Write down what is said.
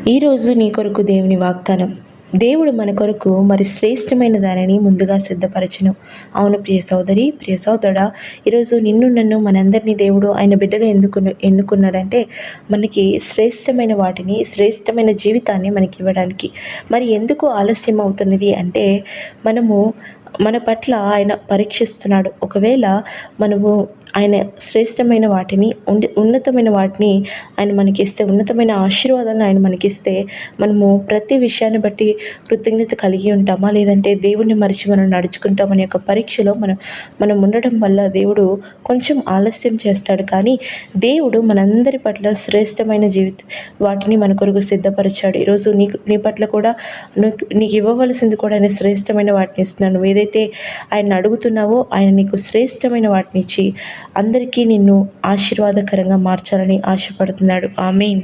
ఈరోజు నీ కొరకు దేవుని వాగ్దానం. దేవుడు మన కొరకు మరి శ్రేష్టమైన దానిని ముందుగా సిద్ధపరచును. అవును ప్రియ సోదరి, ప్రియ సోదరుడా, ఈరోజు నిన్ను నన్ను మనందరినీ దేవుడు ఆయన బిడ్డగా ఎన్నుకున్నాడంటే మనకి శ్రేష్టమైన వాటిని, శ్రేష్టమైన జీవితాన్ని మనకి ఇవ్వడానికి. మరి ఎందుకు ఆలస్యం అవుతున్నది అంటే మన పట్ల ఆయన పరీక్షిస్తున్నాడు. ఒకవేళ మనము ఆయన శ్రేష్టమైన వాటిని, ఉన్నతమైన వాటిని ఆయన మనకిస్తే, ఉన్నతమైన ఆశీర్వాదాలను ఆయన మనకిస్తే, మనము ప్రతి విషయాన్ని బట్టి కృతజ్ఞత కలిగి ఉంటామా? లేదంటే దేవుడిని మరిచి మనం నడుచుకుంటామనే యొక్క పరీక్షలో మనం ఉండడం వల్ల దేవుడు కొంచెం ఆలస్యం చేస్తాడు. కానీ దేవుడు మనందరి పట్ల శ్రేష్టమైన వాటిని మన కొరకు సిద్ధపరిచాడు. ఈరోజు నీ పట్ల కూడా నీకు ఇవ్వవలసింది కూడా ఆయన శ్రేష్టమైన వాటిని ఇస్తున్నాడు. నువ్వు ఏదైతే ఆయన అడుగుతున్నావో ఆయన నీకు శ్రేష్టమైన వాటిని ఇచ్చి అందరికీ నిన్ను ఆశీర్వాదకరంగా మార్చాలని ఆశపడుతున్నాడు. ఆమేన్.